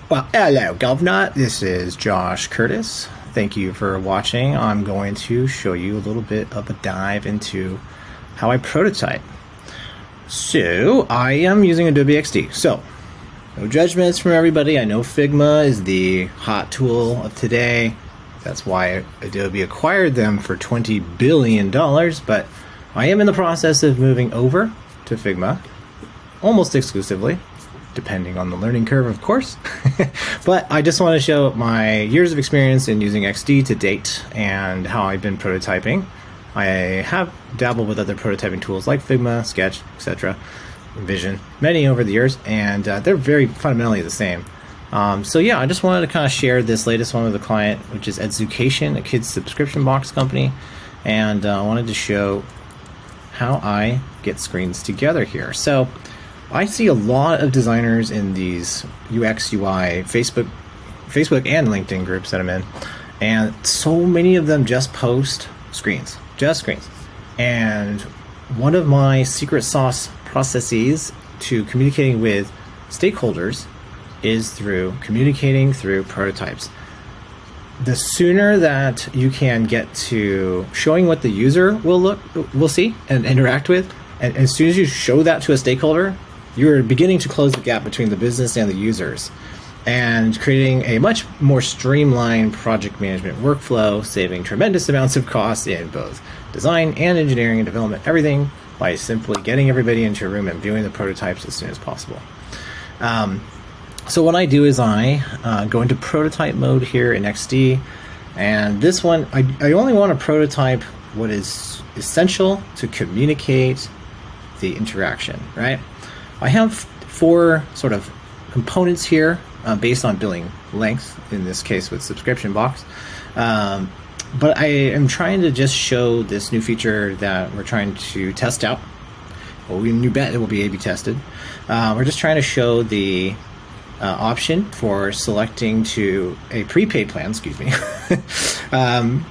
Well, hello, Governor. This is Josh Curtis. Thank you for watching. I'm going to show you a little bit of a dive into how I prototype. So, I am using Adobe XD. So, no judgments from everybody. I know Figma is the hot tool of today. That's why Adobe acquired them for $20 billion. But I am in the process of moving over to Figma, almost exclusively, depending on the learning curve, of course. But I just want to show my years of experience in using XD to date and how I've been prototyping. I have dabbled with other prototyping tools like Figma, Sketch, etc., Vision, many over the years, and they're very fundamentally the same. So yeah, I just wanted to kind of share this latest one with a client, which is Education, a kids subscription box company, and I wanted to show how I get screens together here. So I see a lot of designers in these UX, UI, Facebook and LinkedIn groups that I'm in, and so many of them just post screens, just screens. And one of my secret sauce processes to communicating with stakeholders is through communicating through prototypes. The sooner that you can get to showing what the user will see and interact with, and as soon as you show that to a stakeholder, you're beginning to close the gap between the business and the users and creating a much more streamlined project management workflow, saving tremendous amounts of costs in both design and engineering and development, everything by simply getting everybody into a room and viewing the prototypes as soon as possible. So what I do is I go into prototype mode here in XD, and this one, I only want to prototype what is essential to communicate the interaction, right? I have 4 sort of components here based on billing length, in this case with subscription box. But I am trying to just show this new feature that we're trying to test out. Well, you bet it will be A/B tested. We're just trying to show the option for selecting to a prepaid plan, excuse me.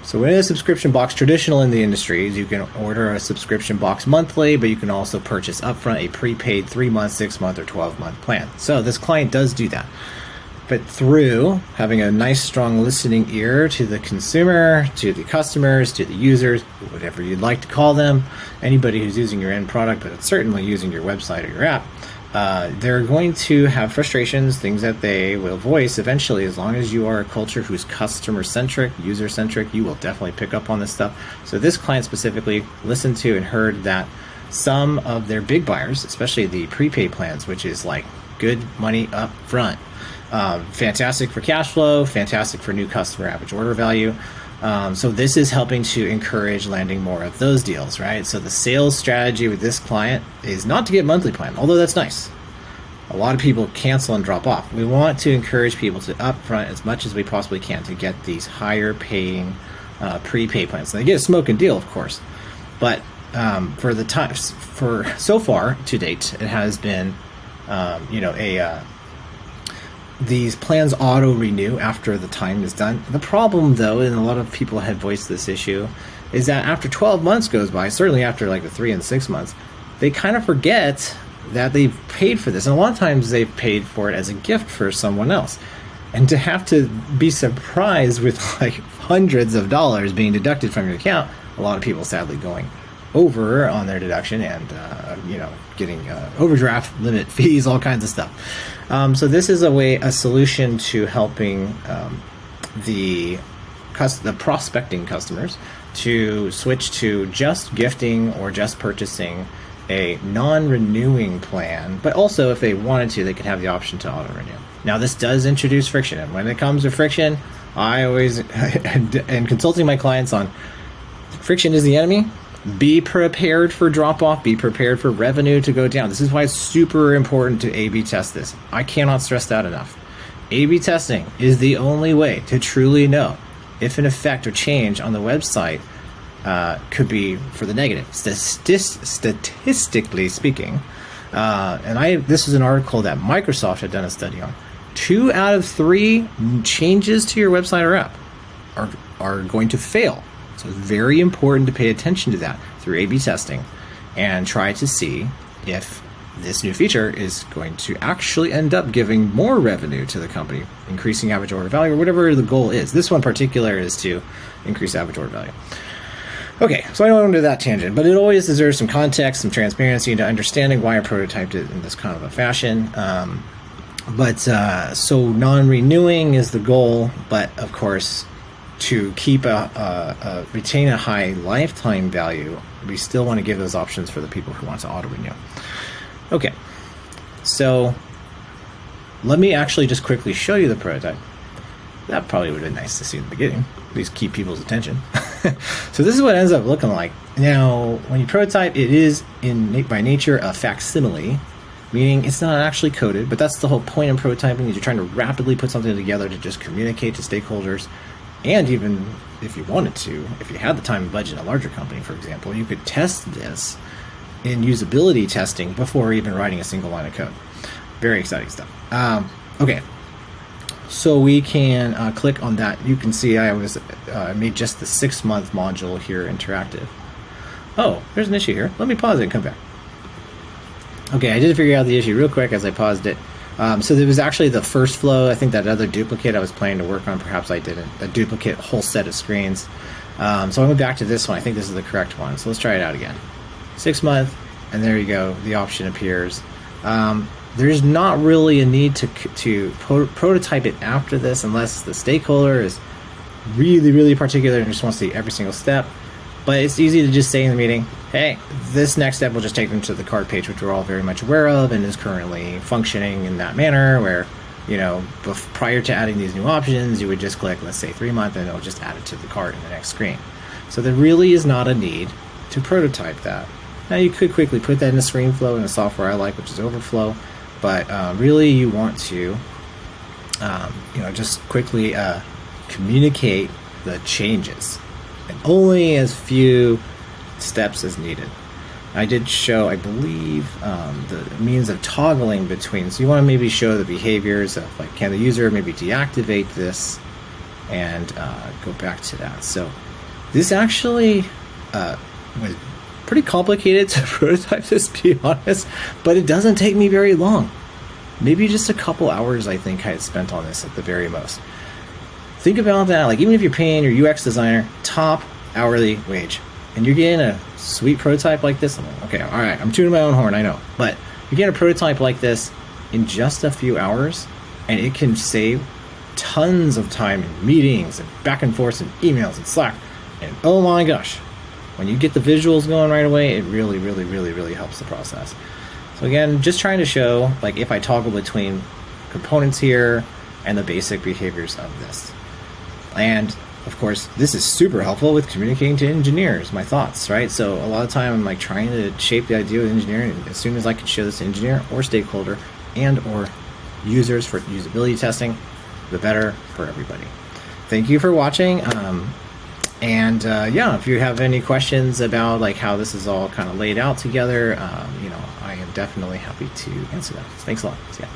So in a subscription box, traditional in the industry, you can order a subscription box monthly, but you can also purchase upfront a prepaid 3-month, 6-month, or 12-month plan. So this client does do that. But through having a nice, strong listening ear to the consumer, to the customers, to the users, whatever you'd like to call them, anybody who's using your end product, but it's certainly using your website or your app, they're going to have frustrations, things that they will voice eventually. As long as you are a culture who's customer-centric, user-centric, you will definitely pick up on this stuff. So this client specifically listened to and heard that some of their big buyers, especially the prepaid plans, which is like good money up front, fantastic for cash flow, fantastic for new customer average order value. So this is helping to encourage landing more of those deals, right? So the sales strategy with this client is not to get monthly plan, although that's nice. A lot of people cancel and drop off. We want to encourage people to upfront as much as we possibly can to get these higher paying prepaid plans. So they get a smoking deal, of course, but for the times, for so far to date, it has been these plans auto renew after the time is done. The problem, though, and a lot of people have voiced this issue, is that after 12 months goes by, certainly after like the 3 and 6 months, they kind of forget that they've paid for this. And a lot of times they've paid for it as a gift for someone else. And to have to be surprised with like hundreds of dollars being deducted from your account, a lot of people sadly going over on their deduction and getting overdraft limit fees, all kinds of stuff. So this is a solution to helping the prospecting customers to switch to just gifting or just purchasing a non-renewing plan, but also if they wanted to, they could have the option to auto-renew. Now this does introduce friction, and when it comes to friction, I always, and consulting my clients on friction is the enemy, be prepared for drop-off, be prepared for revenue to go down. This is why it's super important to A/B test this. I cannot stress that enough. A/B testing is the only way to truly know if an effect or change on the website could be for the negative, statistically speaking. This is an article that Microsoft had done a study on. 2 out of 3 changes to your website or app are going to fail. So it's very important to pay attention to that through A/B testing and try to see if this new feature is going to actually end up giving more revenue to the company, increasing average order value, or whatever the goal is. This one in particular is to increase average order value. Okay, so I don't want to go into that tangent, but it always deserves some context, some transparency into understanding why I prototyped it in this kind of a fashion. So non-renewing is the goal, but of course, to keep retain a high lifetime value, we still want to give those options for the people who want to auto-renew. Okay, so let me actually just quickly show you the prototype. That probably would have been nice to see in the beginning, at least keep people's attention. So this is what it ends up looking like. Now, when you prototype, it is by nature a facsimile, meaning it's not actually coded, but that's the whole point of prototyping, is you're trying to rapidly put something together to just communicate to stakeholders. And even if you wanted to, if you had the time and budget in a larger company, for example, you could test this in usability testing before even writing a single line of code. Very exciting stuff. Okay, so we can click on that. You can see I made just the 6-month module here interactive. Oh, there's an issue here. Let me pause it and come back. Okay, I did figure out the issue real quick as I paused it. So there was actually the first flow. I think that other duplicate I was planning to work on, perhaps I didn't. A duplicate whole set of screens. So I went back to this one. I think this is the correct one. So let's try it out again. 6 month, and there you go. The option appears. There's not really a need to prototype it after this unless the stakeholder is really, really particular and just wants to see every single step. But it's easy to just say in the meeting, hey, this next step will just take them to the cart page, which we're all very much aware of and is currently functioning in that manner where, you know, prior to adding these new options, you would just click, let's say 3 month, and it'll just add it to the cart in the next screen. So there really is not a need to prototype that. Now you could quickly put that in a screen flow in a software I like, which is Overflow, but really you want to, just quickly communicate the changes, and only as few steps as needed. I did show, I believe, the means of toggling between. So you want to maybe show the behaviors of, like, can the user maybe deactivate this and go back to that. So this actually was pretty complicated to prototype this, to be honest, but it doesn't take me very long. Maybe just a couple hours, I think I had spent on this at the very most. Think about that. Like, even if you're paying your UX designer top hourly wage and you're getting a sweet prototype like this, I'm like, okay, all right, I'm tooting my own horn, I know, but you get a prototype like this in just a few hours, and it can save tons of time in meetings and back and forth and emails and Slack. And oh my gosh, when you get the visuals going right away, it really, really, really, really helps the process. So again, just trying to show, like, if I toggle between components here and the basic behaviors of this. And of course, this is super helpful with communicating to engineers, my thoughts, right? So a lot of time I'm like trying to shape the idea with engineering, and as soon as I can show this to engineer or stakeholder and or users for usability testing, the better for everybody. Thank you for watching. Yeah, if you have any questions about like how this is all kind of laid out together, I am definitely happy to answer them. Thanks a lot. See ya.